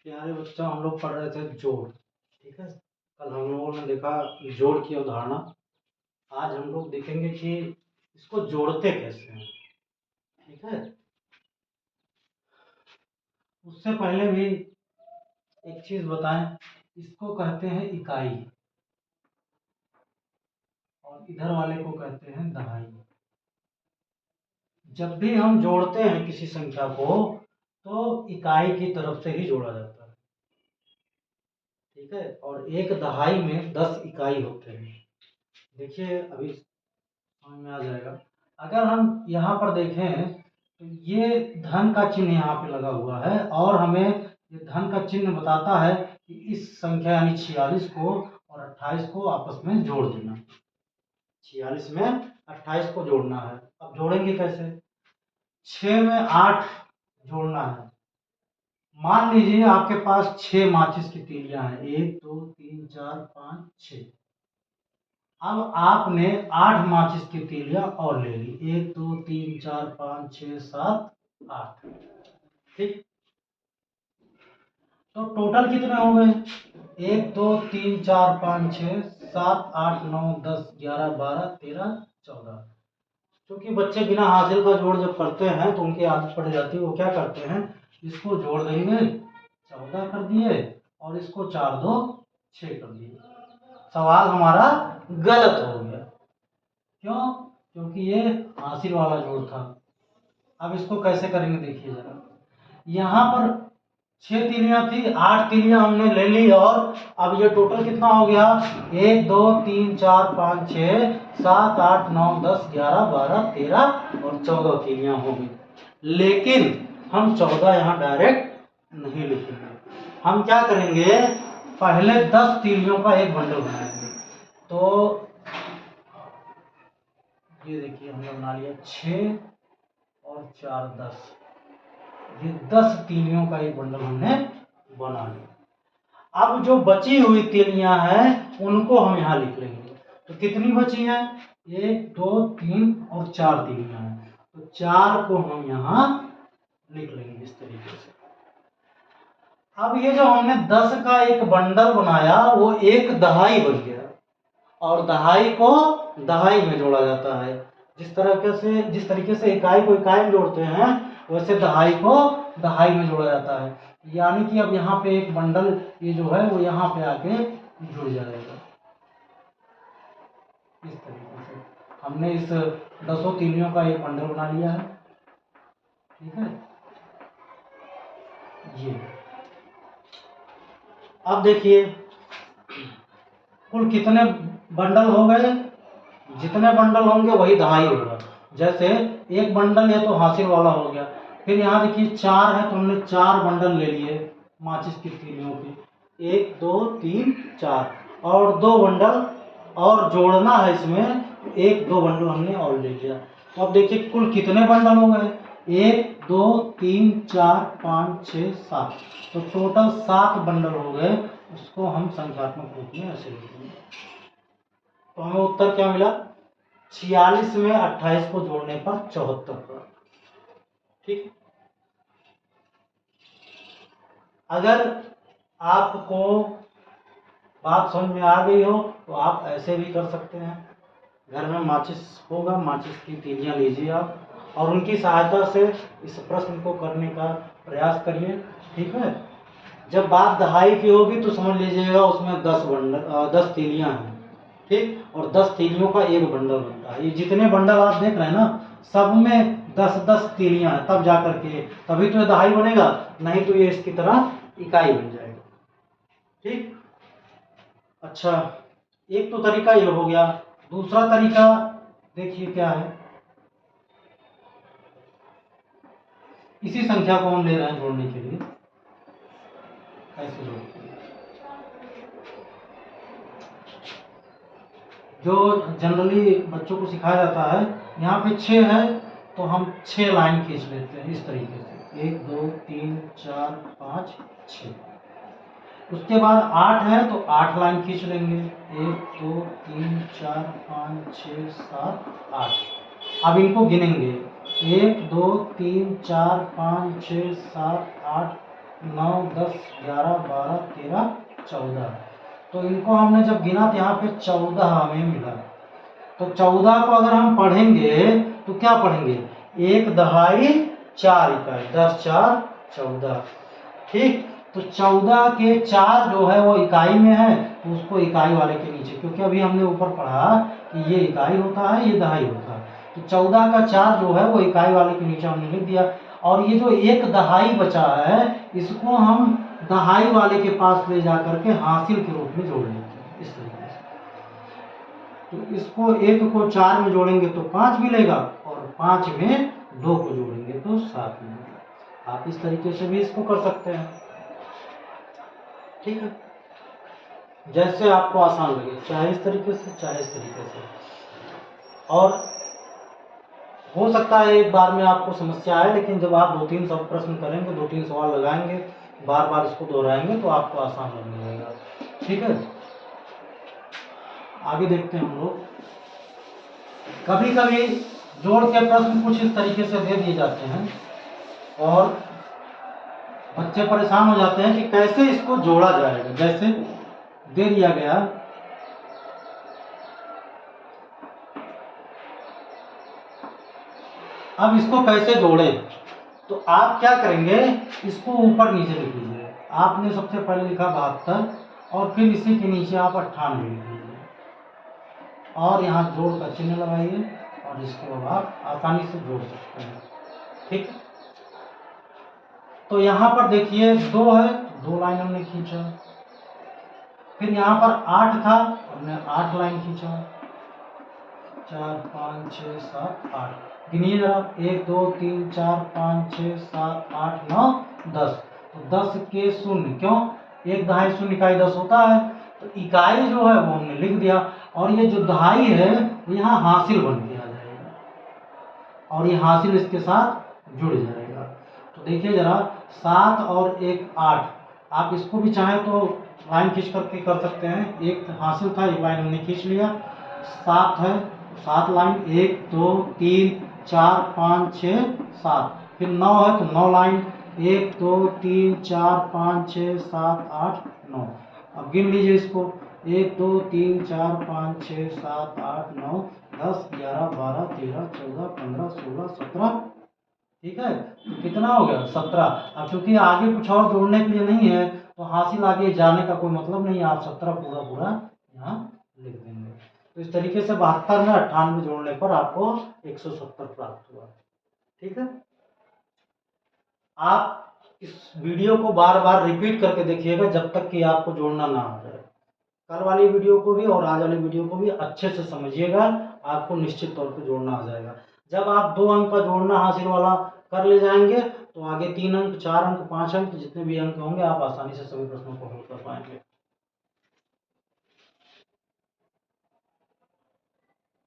प्यारे बच्चों, हम लोग पढ़ रहे थे जोड़। ठीक है, कल हम लोगों ने देखा जोड़ की अवधारणा। आज हम लोग देखेंगे कि इसको जोड़ते कैसे हैं। ठीक है, उससे पहले भी एक चीज बताएं, इसको कहते हैं इकाई और इधर वाले को कहते हैं दहाई। जब भी हम जोड़ते हैं किसी संख्या को तो इकाई की तरफ से ही जोड़ा जाता है। ठीक है, और एक दहाई में 10 इकाई होते हैं। देखिए अभी समझ में आ जाएगा। अगर हम यहाँ पर देखें तो ये धन का चिन्ह यहाँ पे लगा हुआ है और हमें ये धन का चिन्ह बताता है कि इस संख्या यानी 46 को और 28 को आपस में जोड़ देना। 46 में 28 को जोड़ना है। अब जोड़ेंगे कैसे? 6 में 8 जोड़ना है। मान लीजिए आपके पास 6 माचिस की तीलियां हैं, 1 2 3 4 5 6। अब आपने 8 माचिस की तीलियां और ले ली, 1 2 3 4 5 6 7 8। ठीक, तो टोटल कितने हो गए? 1 2 3 4 5 6 7 8 9 10 11 12 13 14। क्योंकि बच्चे बिना हासिल का जोड़ जब करते हैं तो उनकी आदत पड़ जाती है, वो क्या करते हैं, इसको जोड़ देंगे 14 कर दिए और इसको 4 2 6 कर दिए। सवाल हमारा गलत हो गया। क्यों? क्योंकि ये हासिल वाला जोड़ था। अब इसको कैसे करेंगे देखिए जरा। यहाँ पर 6 तीलियां थी, 8 तीलियां हमने ले ली और अब ये टोटल कितना हो गया? 1 2 3 4 5 6 7 8 9 10 11 12 13 और 14 तीलियां हो गई। लेकिन हम 14 यहाँ डायरेक्ट नहीं लिखेंगे। हम क्या करेंगे, पहले 10 तीलियों का एक बंडल बनाएंगे। तो ये देखिए हमने बना लिया 6 और 4 10। ये 10 तीलियों का एक बंडल हमने बना लिया। अब जो बची हुई तीलियां हैं उनको हम यहाँ लिख लेंगे। तो कितनी बची हैं? 1 2 3 और 4 तीलियां हैं, तो 4 को हम यहाँ लिख लेंगे इस तरीके से। अब ये जो हमने 10 का एक बंडल बनाया वो एक दहाई बन गया और दहाई को दहाई में जोड़ा जाता है। जिस तरीके से इकाई को इकाई में जोड़ते हैं वैसे दहाई को दहाई में जोड़ा जाता है। यानी कि अब यहाँ पे एक बंडल ये जो है वो यहाँ पे आके जुड़ जाएगा। इस तरीके से हमने इस 10 तीलियों का एक बंडल बना लिया है। ठीक है, ये अब देखिए कुल कितने बंडल हो गए? जितने बंडल होंगे वही दहाई होगा। जैसे एक बंडल है तो हासिल वाला हो गया। फिर यहाँ देखिए 4 है तो हमने 4 बंडल ले लिए माचिस की तीलियों के, 1 2 3 4 और 2 बंडल और जोड़ना है इसमें, 1 2 बंडल हमने और ले लिया। तो अब देखिए कुल कितने बंडल हो गए? 1 2 3 4 5 6 7। तो टोटल 7 बंडल हो गए। उसको हम संख्यात्मक रूप में ऐसे लिखेंगे। तो हमें उत्तर क्या मिला? 46 में 28 को जोड़ने पर 74 पर। ठीक, अगर आपको बात समझ में आ गई हो तो आप ऐसे भी कर सकते हैं। घर में माचिस होगा, माचिस की तीलियां लीजिए आप और उनकी सहायता से इस प्रश्न को करने का प्रयास करिए। ठीक है, जब बात दहाई की होगी तो समझ लीजिएगा उसमें 10 तीलियां हैं। ठीक, और 10 तीलियों का एक बंडल बनता है। ये जितने बंडल आप देख रहे हैं ना, सब में 10 तीलियां हैं, तब जाकर के तभी तो ये दहाई बनेगा, नहीं तो ये इसकी तरह इकाई बन जाएगा। ठीक, अच्छा, एक तो तरीका ये हो गया। दूसरा तरीका देखिए क्या है। इसी संख्या को हम ले रहे हैं जोड़ने के लिए। कैसे जोड़ते हैं? जो जनरली बच्चों को सिखाया जाता है, यहाँ पे 6 है तो हम 6 लाइन खींच लेते हैं इस तरीके से, 1 2 3 4 5 6। उसके बाद 8 है तो 8 लाइन खींच लेंगे, 1 2 3 4 5 6 7 8। अब इनको गिनेंगे, 1 2 3 4 5 6 7 8 9 10 11 12 13 14। तो इनको हमने जब गिना तो यहाँ पे 14 हमें मिला। तो 14 को अगर हम पढ़ेंगे तो क्या पढ़ेंगे, 1 दहाई 4 इकाई, 10 4 14। ठीक, तो 14 के 4 जो है वो इकाई में है, तो उसको इकाई वाले के नीचे, क्योंकि अभी हमने ऊपर पढ़ा कि ये इकाई होता है, ये दहाई होता है, तो 14 का 4 जो है वो इकाई वाले के नीचे हमने लिख दिया। और ये जो 1 दहाई बचा है, इसको हम दहाई वाले के पास ले जा करके हासिल के रूप में जोड़ लेते हैं इस तरीके से। तो इसको 1 को 4 में जोड़ेंगे तो 5 मिलेगा, और 5 में 2 को जोड़ेंगे तो 7 मिलेगा। आप इस तरीके से भी इसको कर सकते हैं। ठीक है, जैसे आपको आसान लगे, चाहे इस तरीके से चाहे इस तरीके से। और हो सकता है एक बार में आपको समस्या आए, लेकिन जब आप 2-3 सब प्रश्न करेंगे, 2-3 सवाल लगाएंगे, बार बार इसको दोहराएंगे, तो आपको आसान लगने लगेगा। ठीक है, आगे देखते हैं हम लोग। कभी कभी जोड़ के प्रश्न कुछ इस तरीके से दे दिए जाते हैं और बच्चे परेशान हो जाते हैं कि कैसे इसको जोड़ा जाएगा। जैसे दे दिया गया अब इसको कैसे जोड़े, तो आप क्या करेंगे, इसको ऊपर नीचे लिख लीजिए। आपने सबसे पहले लिखा 72 और फिर इसी के नीचे आप 98 लिख लीजिए और यहाँ जोड़ का चिन्ह लगाइए और इसको अब आप आसानी से जोड़ सकते हैं। ठीक, तो यहाँ पर देखिए 2 है, 2 लाइन हमने खींचा। फिर यहाँ पर 8 था, हमने 8 लाइन खींचा। 4 5 6 7 8, गिनिए जरा, 1 2 3 4 5 6 7 8 9 10। तो 10 के शून्य, क्यों, 1 दहाई शून्य इकाई 10 होता है, तो इकाई जो है वो हमने लिख दिया। और ये जो दहाई है वो यहाँ हासिल बन के आ जाएगा और ये हासिल इसके साथ जुड़ जाएगा। तो देखिए जरा, 7 और 1 8, आप इसको भी चाहें तो लाइन खींच करके कर सकते हैं। एक हासिल था, एक लाइन हमने खींच लिया। 7 है, 7 लाइन, 1 2 3 4 5 6 7। फिर 9 है तो 9 लाइन, 1 2 3 4 5 6 7 8 9। अब गिन लीजिए इसको, 1 2 3 4 5 6 7 8 9 10 11 12 13 14 15 16 17। ठीक है, तो कितना हो गया, 17। अब चूंकि आगे कुछ और जोड़ने के लिए नहीं है, तो हासिल आगे जाने का कोई मतलब नहीं है, आप 17 पूरा पूरा यहाँ लिख देंगे। तो इस तरीके से 72 में 98 जोड़ने पर आपको 170 प्राप्त हुआ। ठीक है, आप इस वीडियो को बार बार रिपीट करके देखिएगा जब तक कि आपको जोड़ना ना आ जाए। कल वाली वीडियो को भी और आज वाली वीडियो को भी अच्छे से समझिएगा, आपको निश्चित तौर पे जोड़ना आ जाएगा। जब आप 2 अंक का जोड़ना हासिल वाला कर ले जाएंगे, तो आगे 3 अंक 4 अंक 5 अंक जितने भी अंक होंगे, आप आसानी से सभी प्रश्नों को हल कर पाएंगे।